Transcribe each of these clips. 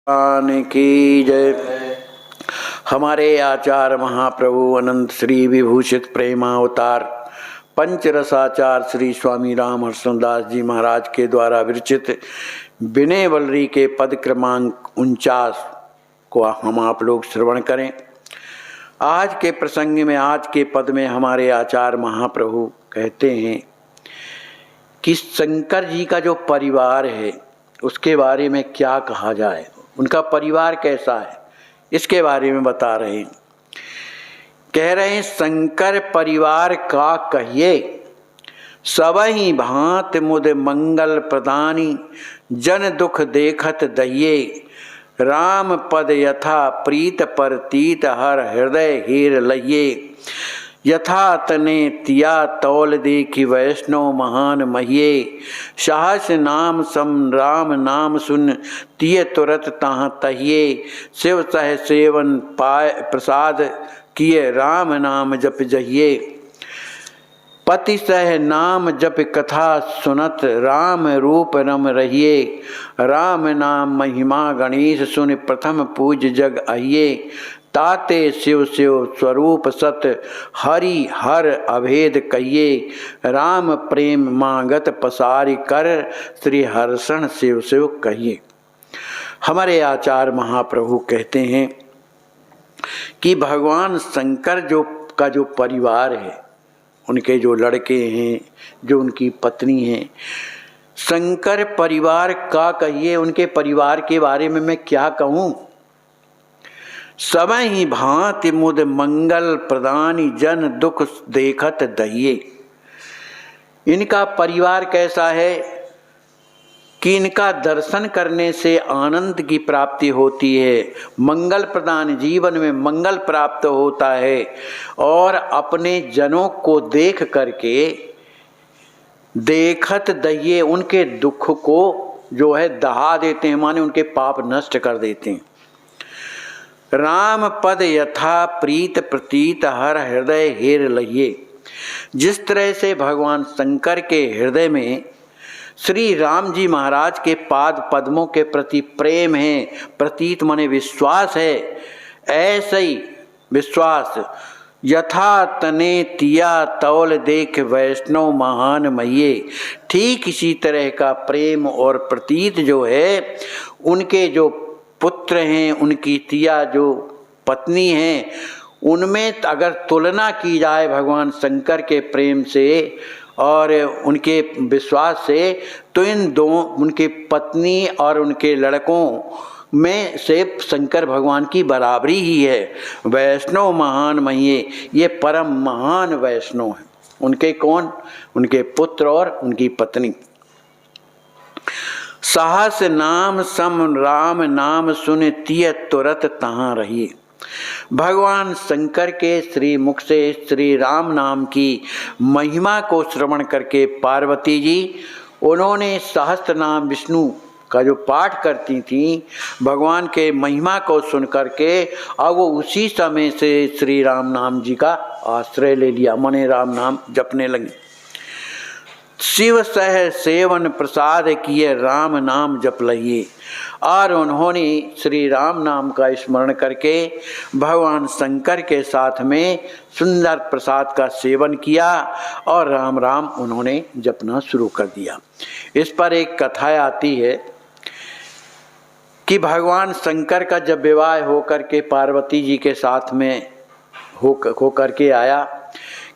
भगवान की जय। हमारे आचार्य महाप्रभु अनंत श्री विभूषित प्रेमावतार पंचरसाचार श्री स्वामी राम हर्षदास जी महाराज के द्वारा विरचित विनय वल्लरी के पद क्रमांक 49 को हम आप लोग श्रवण करें। आज के प्रसंग में, आज के पद में हमारे आचार्य महाप्रभु कहते हैं कि शंकर जी का जो परिवार है उसके बारे में क्या कहा जाए, उनका परिवार कैसा है, इसके बारे में बता रहे हैं। कह रहे हैं, शंकर परिवार का कहिए, सबहि भांत मुद मंगल प्रदानी, जन दुख देखत दहिए, राम पद यथा प्रीत परतीत हर हृदय हीर लइये, यथा तने तिया तौल देखी वैष्णव महान महिये, सहस नाम सम राम नाम सुन तिय तुरत ताह तहिए, शिव सह सेवन पाय प्रसाद किए, राम नाम जप जहिए, पति सह नाम जप कथा सुनत, राम रूप रम रहिए, राम नाम महिमा गणेश सुन प्रथम पूज जग आइये, ताते शिव शिव स्वरूप सत हरि हर अभेद कहिए, राम प्रेम मांगत पसारी कर, श्री हर्षण शिव शिव कहिए। हमारे आचार्य महाप्रभु कहते हैं कि भगवान शंकर का जो परिवार है, उनके जो लड़के हैं, जो उनकी पत्नी हैं, शंकर परिवार का कहिए, उनके परिवार के बारे में मैं क्या कहूँ। सबहि भांति मुद मंगल प्रदानी, जन दुख देखत दहिए। इनका परिवार कैसा है कि इनका दर्शन करने से आनंद की प्राप्ति होती है, मंगल प्रदान, जीवन में मंगल प्राप्त होता है, और अपने जनों को देख करके देखत दहिए, उनके दुख को जो है दहा देते हैं, माने उनके पाप नष्ट कर देते हैं। राम पद यथा प्रीत प्रतीत हर हृदय हेर लइये। जिस तरह से भगवान शंकर के हृदय में श्री राम जी महाराज के पाद पद्मों के प्रति प्रेम है, प्रतीत माने विश्वास है, ऐसे ही विश्वास यथा तने तिया तौल देख वैष्णव महान महिये, ठीक इसी तरह का प्रेम और प्रतीत जो है उनके जो पुत्र हैं, उनकी तिया जो पत्नी हैं, उनमें अगर तुलना की जाए भगवान शंकर के प्रेम से और उनके विश्वास से, तो इन दो उनके पत्नी और उनके लड़कों में से शंकर भगवान की बराबरी ही है। वैष्णव महान महिये, ये परम महान वैष्णव हैं। उनके कौन? उनके पुत्र और उनकी पत्नी। सहस नाम सम राम नाम सुन तिय तुरत तहाँ रहिए। भगवान शंकर के श्री मुख से श्री राम नाम की महिमा को श्रवण करके पार्वती जी, उन्होंने सहस्त्र नाम विष्णु का जो पाठ करती थी, भगवान के महिमा को सुन करके अब वो उसी समय से श्री राम नाम जी का आश्रय ले लिया, मने राम नाम जपने लगी। शिव सह सेवन प्रसाद किए, राम नाम जप लइये, और उन्होंने श्री राम नाम का स्मरण करके भगवान शंकर के साथ में सुंदर प्रसाद का सेवन किया और राम राम उन्होंने जपना शुरू कर दिया। इस पर एक कथा आती है कि भगवान शंकर का जब विवाह होकर के पार्वती जी के साथ में हो करके आया,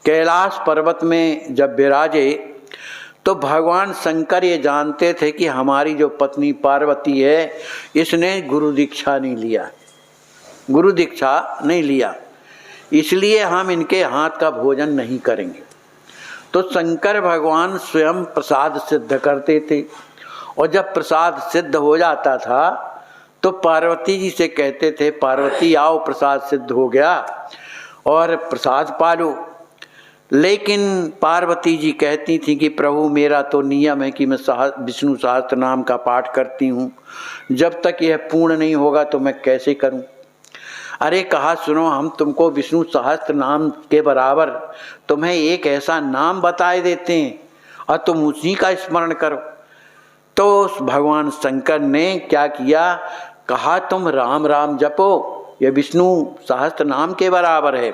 कैलाश पर्वत में जब विराजे, तो भगवान शंकर ये जानते थे कि हमारी जो पत्नी पार्वती है, इसने गुरु दीक्षा नहीं लिया, गुरु दीक्षा नहीं लिया, इसलिए हम इनके हाथ का भोजन नहीं करेंगे। तो शंकर भगवान स्वयं प्रसाद सिद्ध करते थे, और जब प्रसाद सिद्ध हो जाता था तो पार्वती जी से कहते थे, पार्वती आओ प्रसाद सिद्ध हो गया और प्रसाद पालो। लेकिन पार्वती जी कहती थी कि प्रभु मेरा तो नियम है कि मैं विष्णु सहस्त्र नाम का पाठ करती हूँ, जब तक यह पूर्ण नहीं होगा तो मैं कैसे करूँ। अरे कहा, सुनो, हम तुमको विष्णु सहस्त्र नाम के बराबर तुम्हें एक ऐसा नाम बताए देते हैं और तुम उसी का स्मरण करो। तो भगवान शंकर ने क्या किया, कहा तुम राम राम जपो, ये विष्णु सहस्त्र नाम के बराबर है।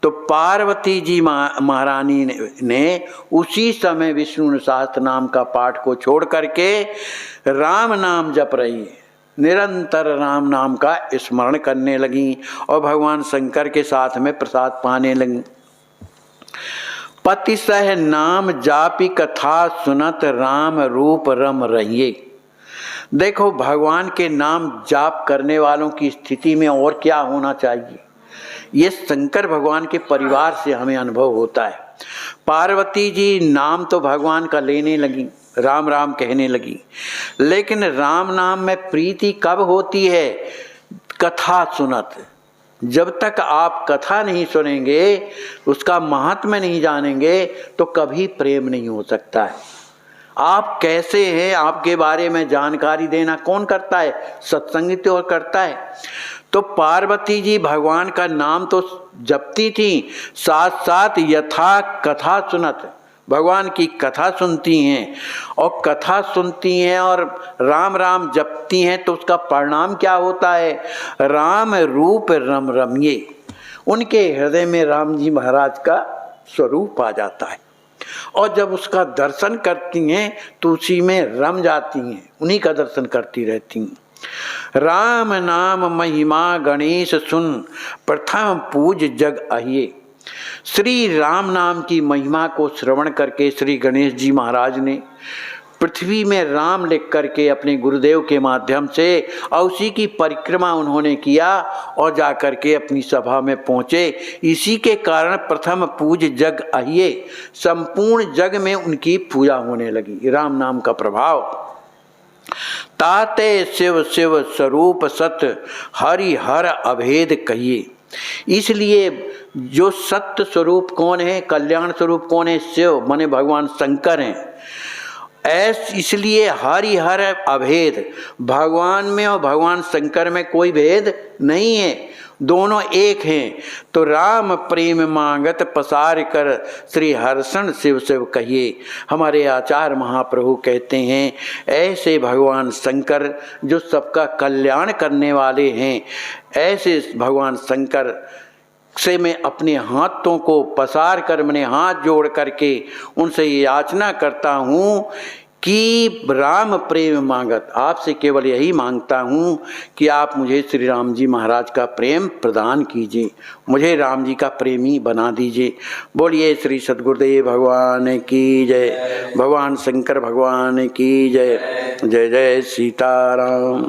तो पार्वती जी महारानी ने उसी समय विष्णु सहस्त्र नाम का पाठ को छोड़ करके राम नाम जप रही है, निरंतर राम नाम का स्मरण करने लगी और भगवान शंकर के साथ में प्रसाद पाने लगी। पति सह नाम जापी कथा सुनत राम रूप रम रहिए। देखो भगवान के नाम जाप करने वालों की स्थिति में और क्या होना चाहिए, ये शंकर भगवान के परिवार से हमें अनुभव होता है। पार्वती जी नाम तो भगवान का लेने लगी, राम राम कहने लगी, लेकिन राम नाम में प्रीति कब होती है? कथा सुनत। जब तक आप कथा नहीं सुनेंगे, उसका महात्म्य नहीं जानेंगे, तो कभी प्रेम नहीं हो सकता है। आप कैसे हैं, आपके बारे में जानकारी देना कौन करता है? सत्संग तो करता है। तो पार्वती जी भगवान का नाम तो जपती थी, साथ साथ यथा कथा सुनत, भगवान की कथा सुनती हैं, और कथा सुनती हैं और राम राम जपती हैं, तो उसका परिणाम क्या होता है? राम रूप रम रमिए। उनके हृदय में राम जी महाराज का स्वरूप आ जाता है, और जब उसका दर्शन करती हैं तो उसी में रम जाती हैं, उन्हीं का दर्शन करती रहती हैं। राम नाम महिमा गणेश सुन, प्रथम पूज जग अहिए। श्री राम नाम की महिमा को श्रवण करके श्री गणेश जी महाराज ने पृथ्वी में राम लिख करके अपने गुरुदेव के माध्यम से, और उसी की परिक्रमा उन्होंने किया और जा करके अपनी सभा में पहुँचे। इसी के कारण प्रथम पूज जग अहिए, संपूर्ण जग में उनकी पूजा होने लगी, राम नाम का प्रभाव। ताते शिव शिव स्वरूप सत, हरि हर अभेद कहिए। इसलिए जो सत्य स्वरूप कौन है, कल्याण स्वरूप कौन है? शिव माने भगवान शंकर हैं। इसलिए हरि हर अभेद, भगवान में और भगवान शंकर में कोई भेद नहीं है, दोनों एक हैं। तो राम प्रेम मांगत पसार कर, श्री हर्षण शिव शिव कहिए। हमारे आचार्य महाप्रभु कहते हैं, ऐसे भगवान शंकर जो सबका कल्याण करने वाले हैं, ऐसे भगवान शंकर से मैं अपने हाथों को पसार कर, मैंने हाथ जोड़ करके उनसे याचना करता हूँ कि राम प्रेम मांगत, आपसे केवल यही मांगता हूँ कि आप मुझे श्री राम जी महाराज का प्रेम प्रदान कीजिए, मुझे राम जी का प्रेमी बना दीजिए। बोलिए श्री सद्गुरुदेव भगवान की जय, भगवान शंकर भगवान की जय। जय जय सीताराम।